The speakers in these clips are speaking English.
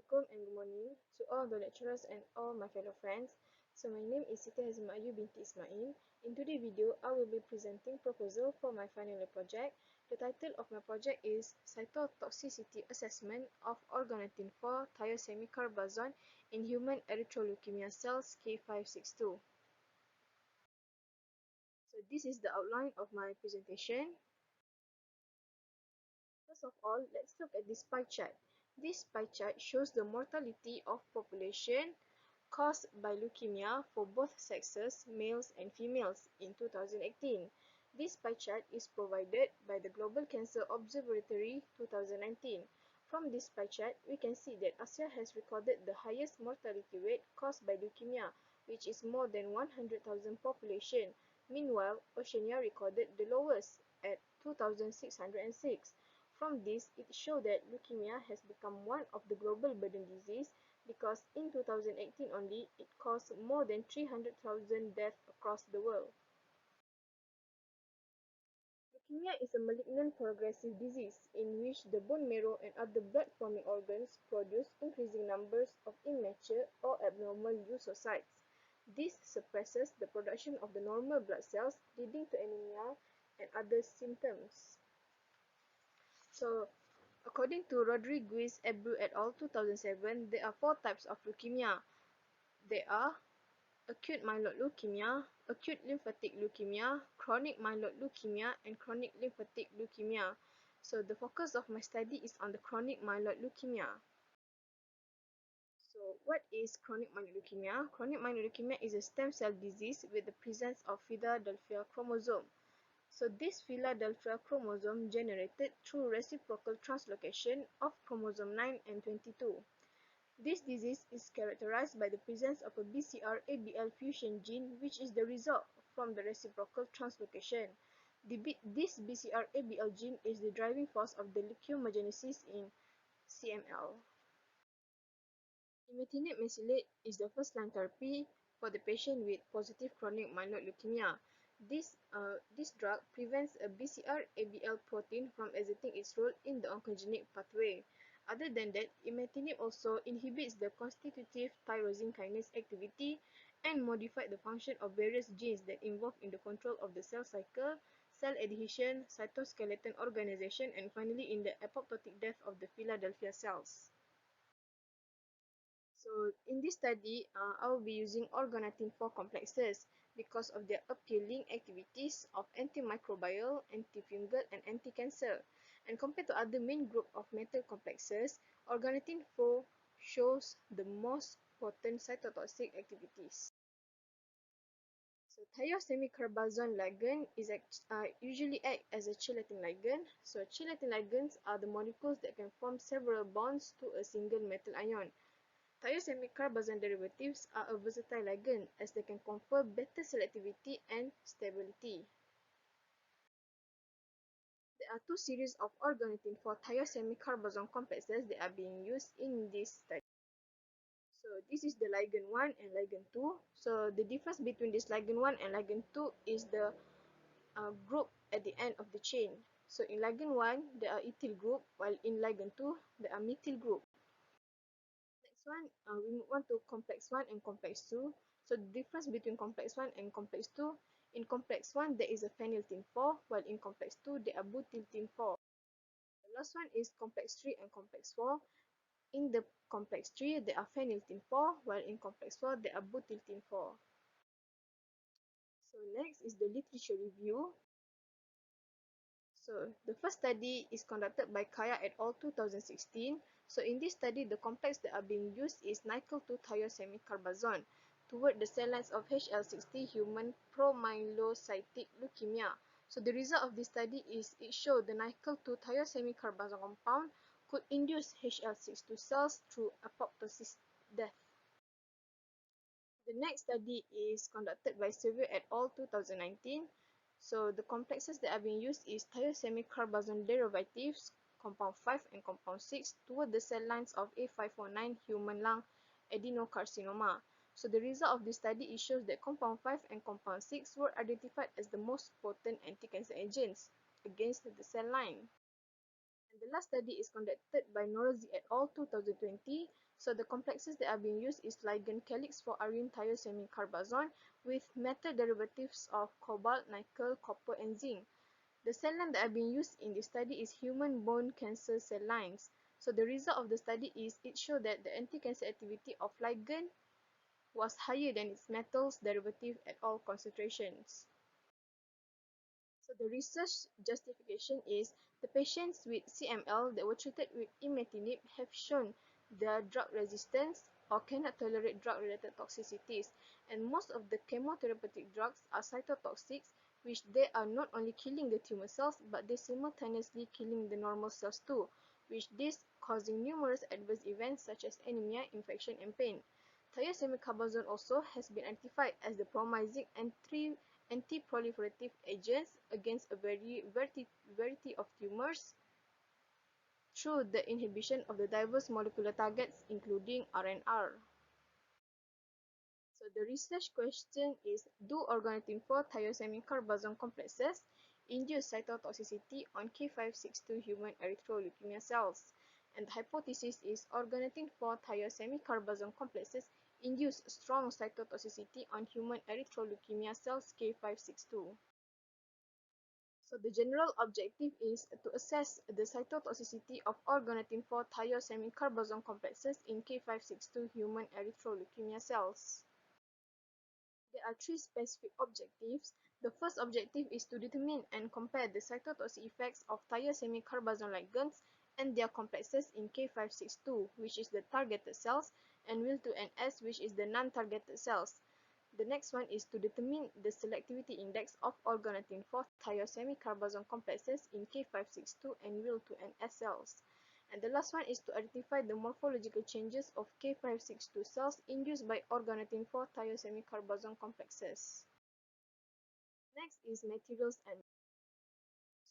Assalamualaikum and good morning to all the lecturers and all my fellow friends. So my name is Siti Hazim Ayu binti Ismail. In today's video, I will be presenting proposal for my final year project. The title of my project is Cytotoxicity Assessment of Organotin for thiosemicarbazone in Human Erythroleukemia Cells K562. So this is the outline of my presentation. First of all, let's look at this pie chart. This pie chart shows the mortality of population caused by leukemia for both sexes, males and females, in 2018. This pie chart is provided by the Global Cancer Observatory 2019. From this pie chart, we can see that Asia has recorded the highest mortality rate caused by leukemia, which is more than 100,000 population. Meanwhile, Oceania recorded the lowest at 2,606. From this, it shows that leukemia has become one of the global burden disease because in 2018 only, it caused more than 300,000 deaths across the world. Leukemia is a malignant progressive disease in which the bone marrow and other blood-forming organs produce increasing numbers of immature or abnormal leukocytes. This suppresses the production of the normal blood cells, leading to anemia and other symptoms. So, according to Rodriguez Abreu et al. 2007, there are four types of leukemia. They are acute myeloid leukemia, acute lymphatic leukemia, chronic myeloid leukemia, and chronic lymphatic leukemia. So, the focus of my study is on the chronic myeloid leukemia. So, what is chronic myeloid leukemia? Chronic myeloid leukemia is a stem cell disease with the presence of Philadelphia chromosome. So this Philadelphia chromosome generated through reciprocal translocation of chromosome 9 and 22. This disease is characterized by the presence of a BCR-ABL fusion gene, which is the result from the reciprocal translocation. This BCR-ABL gene is the driving force of the leukemogenesis in CML. Imatinib mesylate is the first-line therapy for the patient with positive chronic myeloid leukemia. This drug prevents a BCR-ABL protein from exerting its role in the oncogenic pathway. Other than that, imatinib also inhibits the constitutive tyrosine kinase activity and modifies the function of various genes that involve in the control of the cell cycle, cell adhesion, cytoskeleton organization, and finally in the apoptotic death of the Philadelphia cells. So in this study, I will be using organotin 4 complexes because of their appealing activities of antimicrobial, antifungal, and anti-cancer. And compared to other main group of metal complexes, organotin 4 shows the most potent cytotoxic activities. So thiosemicarbazone ligand is usually act as a chelating ligand. So chelating ligands are the molecules that can form several bonds to a single metal ion. Thiosemicarbazone derivatives are a versatile ligand as they can confer better selectivity and stability. There are two series of organotin for thiosemicarbazone complexes that are being used in this study. So this is the ligand 1 and ligand 2. So the difference between this ligand 1 and ligand 2 is the group at the end of the chain. So in ligand 1, there are ethyl group, while in ligand 2, there are methyl group. One, we move on to complex 1 and complex 2. So the difference between complex 1 and complex 2, in complex 1 there is a phenyltene 4, while in complex 2 there are butyltene 4. The last one is complex 3 and complex 4. In the complex 3 there are phenyltene 4, while in complex 4 there are butyltene 4. So next is the literature review. So the first study is conducted by Kaya et al. 2016. So in this study, the complex that are being used is nickel-2-thiosemicarbazone toward the cell lines of HL60 human promyelocytic leukemia. So the result of this study is it showed the nickel-2-thiosemicarbazone compound could induce HL62 cells through apoptosis death. The next study is conducted by Sevier et al. 2019. So the complexes that are being used is thiosemicarbazone derivatives, compound 5 and compound 6, toward the cell lines of A509 human lung adenocarcinoma. So the result of this study shows that compound 5 and compound 6 were identified as the most potent anti-cancer agents against the cell line. And the last study is conducted by Norzi et al. 2020. So the complexes that are being used is ligand calyx for arene thiosemicarbazone with metal derivatives of cobalt, nickel, copper, and zinc. The cell line that are being used in this study is human bone cancer cell lines. So the result of the study is it showed that the anti-cancer activity of ligand was higher than its metals derivative at all concentrations. So the research justification is the patients with CML that were treated with imatinib have shown their drug resistance or cannot tolerate drug-related toxicities, and most of the chemotherapeutic drugs are cytotoxics, which they are not only killing the tumor cells but they simultaneously killing the normal cells too, which this causing numerous adverse events such as anemia, infection, and pain. Thiosemicarbazone also has been identified as the promising anti-proliferative agents against a variety of tumors through the inhibition of the diverse molecular targets including RNR. So the research question is, do organotin 4 thiosemicarbazone complexes induce cytotoxicity on K562 human erythroleukemia cells? And the hypothesis is organotin 4 thiosemicarbazone complexes induce strong cytotoxicity on human erythroleukemia cells K562. So the general objective is to assess the cytotoxicity of organotin 4 thiosemicarbazone complexes in K562 human erythroleukemia cells. There are three specific objectives. The first objective is to determine and compare the cytotoxic effects of thiosemicarbazone ligands and their complexes in K562, which is the targeted cells, and Wil2NS, which is the non-targeted cells. The next one is to determine the selectivity index of organotin 4 thiosemicarbazone complexes in K562 and Wil2NS cells. And the last one is to identify the morphological changes of K562 cells induced by organotin 4 thiosemicarbazone complexes. Next is materials and.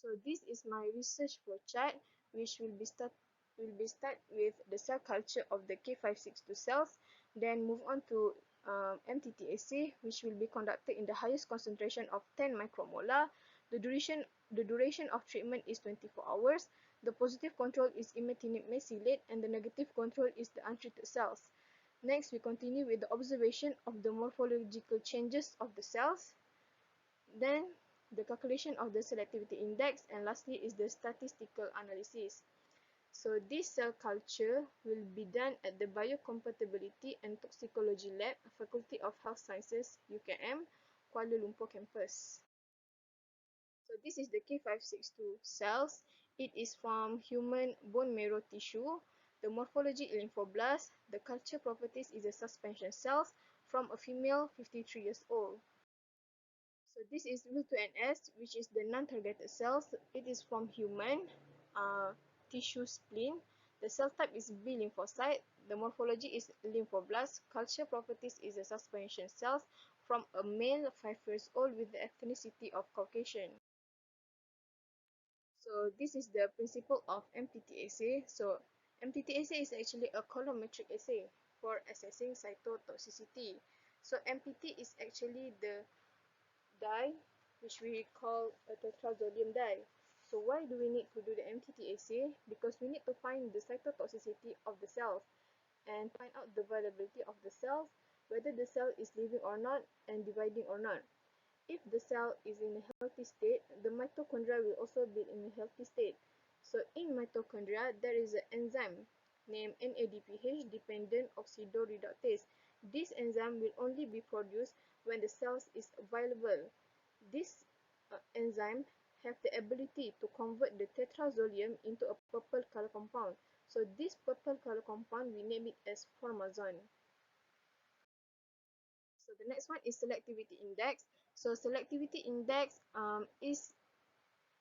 So this is my research flowchart, which will be start with the cell culture of the K562 cells, then move on to MTT-assay, which will be conducted in the highest concentration of 10 micromolar. The duration of treatment is 24 hours. The positive control is imatinib mesylate, and the negative control is the untreated cells. Next, we continue with the observation of the morphological changes of the cells. Then, the calculation of the selectivity index, and lastly is the statistical analysis. So this cell culture will be done at the Biocompatibility and Toxicology Lab, Faculty of Health Sciences, UKM, Kuala Lumpur campus. So this is the K562 cells. It is from human bone marrow tissue. The morphology lymphoblast. The culture properties is a suspension cells from a female 53 years old. So this is Wil2NS, which is the non-targeted cells. It is from human tissue spleen. The cell type is B lymphocyte. The morphology is lymphoblast. Culture properties is a suspension cells from a male 5 years old with the ethnicity of Caucasian. So this is the principle of MTT assay. So MTT assay is actually a colorimetric assay for assessing cytotoxicity. So MPT is actually the dye, which we call a tetrazolium dye. So why do we need to do the MTT assay? Because we need to find the cytotoxicity of the cells and find out the viability of the cells, whether the cell is living or not and dividing or not. If the cell is in a healthy state, the mitochondria will also be in a healthy state. So in mitochondria, there is an enzyme named NADPH dependent oxidoreductase. This enzyme will only be produced when the cells is viable. This enzyme have the ability to convert the tetrazolium into a purple color compound. So this purple color compound, we name it as formazole. So the next one is selectivity index. So selectivity index is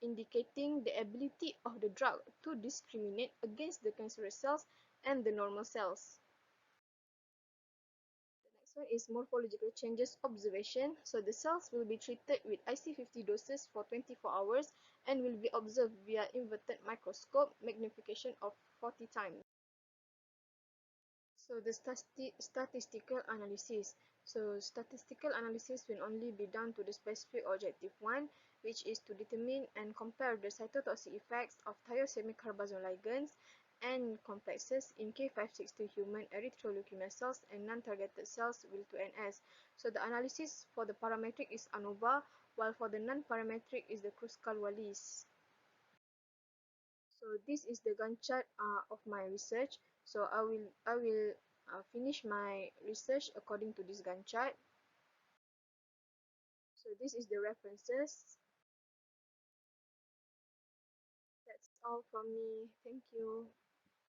indicating the ability of the drug to discriminate against the cancerous cells and the normal cells. The next one is morphological changes observation. So the cells will be treated with IC50 doses for 24 hours and will be observed via inverted microscope magnification of 40 times. So the statistical analysis. So statistical analysis will only be done to the specific objective one, which is to determine and compare the cytotoxic effects of thiosemicarbazone ligands and complexes in K562 human erythroleukemia cells and non-targeted cells Wil2NS. So the analysis for the parametric is ANOVA, while for the non-parametric is the Kruskal-Wallis. So this is the Gantt chart of my research. So I will finish my research according to this Gantt chart. So this is the references. That's all from me. Thank you.